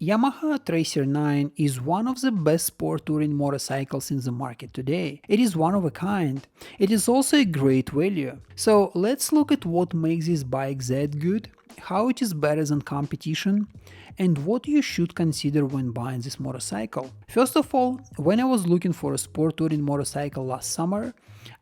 Yamaha Tracer 9 is one of the best sport touring motorcycles in the market today. It is one of a kind. It is also a great value. So let's look at what makes this bike that good, how it is better than competition, and what you should consider when buying this motorcycle. First of all, when I was looking for a sport touring motorcycle last summer,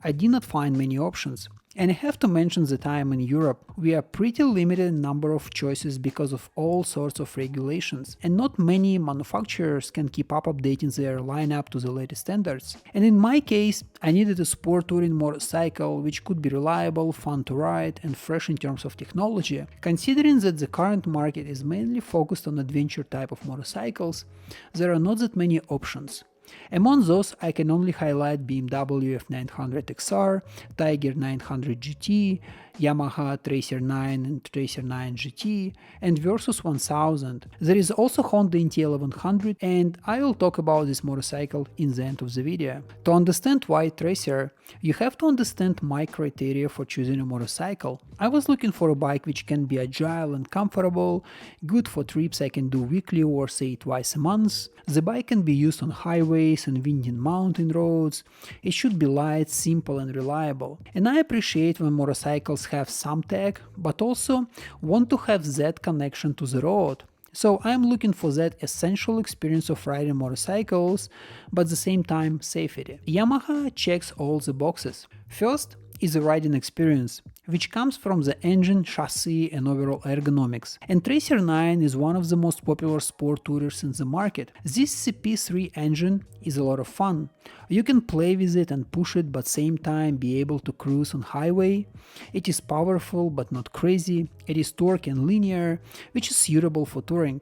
I did not find many options. And I have to mention that I am in Europe. We are pretty limited in number of choices because of all sorts of regulations, and not many manufacturers can keep up updating their lineup to the latest standards. And in my case, I needed a sport touring motorcycle which could be reliable, fun to ride, and fresh in terms of technology. Considering that the current market is mainly focused on adventure type of motorcycles, there are not that many options. Among those, I can only highlight BMW F900XR, Tiger 900 GT, Yamaha Tracer 9 and Tracer 9 GT, and Versus 1000. There is also Honda NT1100, and I will talk about this motorcycle in the end of the video. To understand why Tracer, you have to understand my criteria for choosing a motorcycle. I was looking for a bike which can be agile and comfortable, good for trips I can do weekly or say twice a month. The bike can be used on highways and winding mountain roads. It should be light, simple and reliable. And I appreciate when motorcycles have some tech, but also want to have that connection to the road. So I'm looking for that essential experience of riding motorcycles, but at the same time safety. Yamaha checks all the boxes. First is the riding experience, which comes from the engine, chassis and overall ergonomics. And Tracer 9 is one of the most popular sport tourers in the market. This CP3 engine is a lot of fun. You can play with it and push it, but same time be able to cruise on highway. It is powerful but not crazy. It is torque and linear, which is suitable for touring.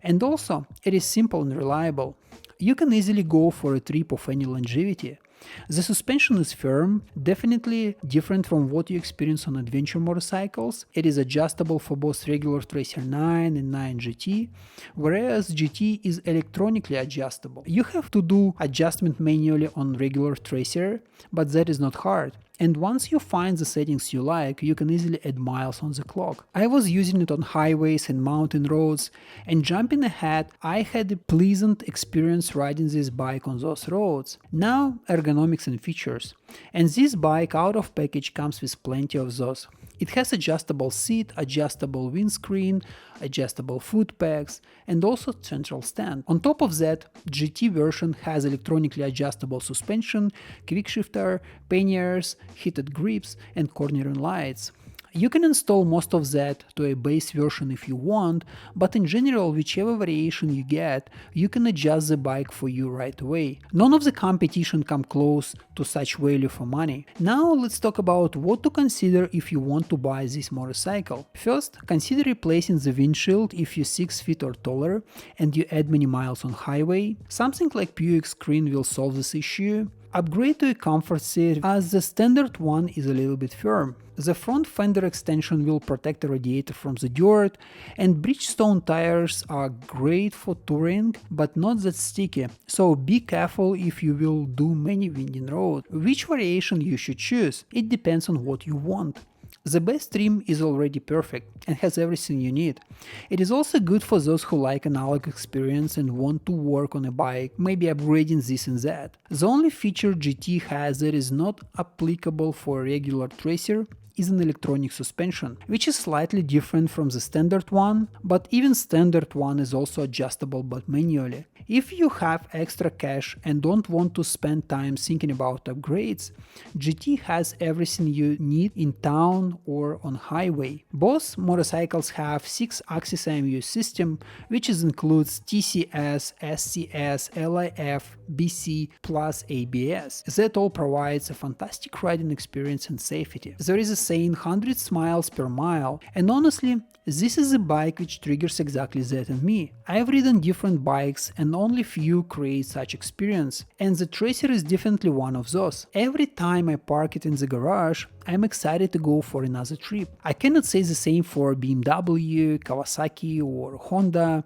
And also, it is simple and reliable. You can easily go for a trip of any longevity. The suspension is firm, definitely different from what you experience on adventure motorcycles. It is adjustable for both regular Tracer 9 and 9 GT, whereas GT is electronically adjustable. You have to do adjustment manually on regular Tracer, but that is not hard. And once you find the settings you like, you can easily add miles on the clock. I was using it on highways and mountain roads, and jumping ahead, I had a pleasant experience riding this bike on those roads. Now, ergonomics and features. And this bike out of package comes with plenty of those. It has adjustable seat, adjustable windscreen, adjustable foot pegs, and also central stand. On top of that, GT version has electronically adjustable suspension, quick shifter, panniers, heated grips, and cornering lights. You can install most of that to a base version if you want, but in general, whichever variation you get, you can adjust the bike for you right away. None of the competition come close to such value for money. Now let's talk about what to consider if you want to buy this motorcycle. First, consider replacing the windshield if you're 6 feet or taller and you add many miles on highway. Something like Puig screen will solve this issue. Upgrade to a comfort seat as the standard one is a little bit firm. The front fender extension will protect the radiator from the dirt, and Bridgestone tires are great for touring but not that sticky, so be careful if you will do many winding roads. Which variation you should choose? It depends on what you want. The base trim is already perfect and has everything you need. It is also good for those who like analog experience and want to work on a bike, maybe upgrading this and that. The only feature GT has that is not applicable for a regular Tracer is an electronic suspension, which is slightly different from the standard one, but even standard one is also adjustable but manually. If you have extra cash and don't want to spend time thinking about upgrades, GT has everything you need in town or on highway. Both motorcycles have 6-axis IMU system, which includes TCS, SCS, LIF, BC plus ABS. That all provides a fantastic riding experience and safety. There is a saying 100 miles per mile, and honestly, this is a bike which triggers exactly that in me. I've ridden different bikes and only few create such experience, and the Tracer is definitely one of those. Every time I park it in the garage, I'm excited to go for another trip. I cannot say the same for BMW, Kawasaki or Honda,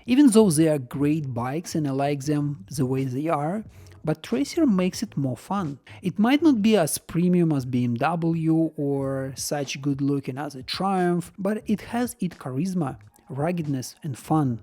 even though they are great bikes and I like them the way they are. But Tracer makes it more fun. It might not be as premium as BMW or such good looking as a Triumph, but it has its charisma, ruggedness and fun.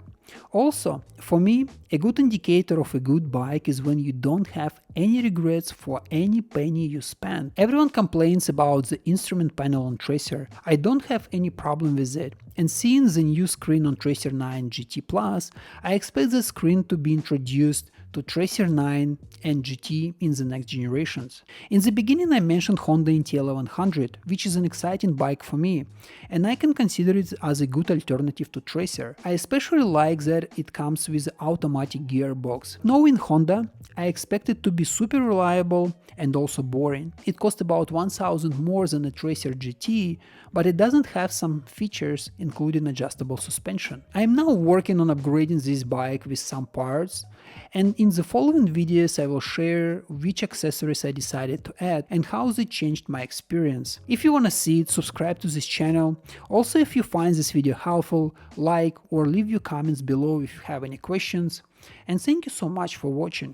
Also, for me, a good indicator of a good bike is when you don't have any regrets for any penny you spend. Everyone complains about the instrument panel on Tracer. I don't have any problem with it. And seeing the new screen on Tracer 9 GT Plus, I expect the screen to be introduced to Tracer 9 and GT in the next generations. In the beginning I mentioned Honda NT1100, which is an exciting bike for me, and I can consider it as a good alternative to Tracer. I especially like that it comes with an automatic gearbox. Knowing Honda, I expect it to be super reliable and also boring. It costs about 1000 more than a Tracer GT, but it doesn't have some features including adjustable suspension. I am now working on upgrading this bike with some parts, and in the following videos I will share which accessories I decided to add and how they changed my experience. If you wanna see it, subscribe to this channel. Also, if you find this video helpful, like or leave your comments below if you have any questions. And thank you so much for watching.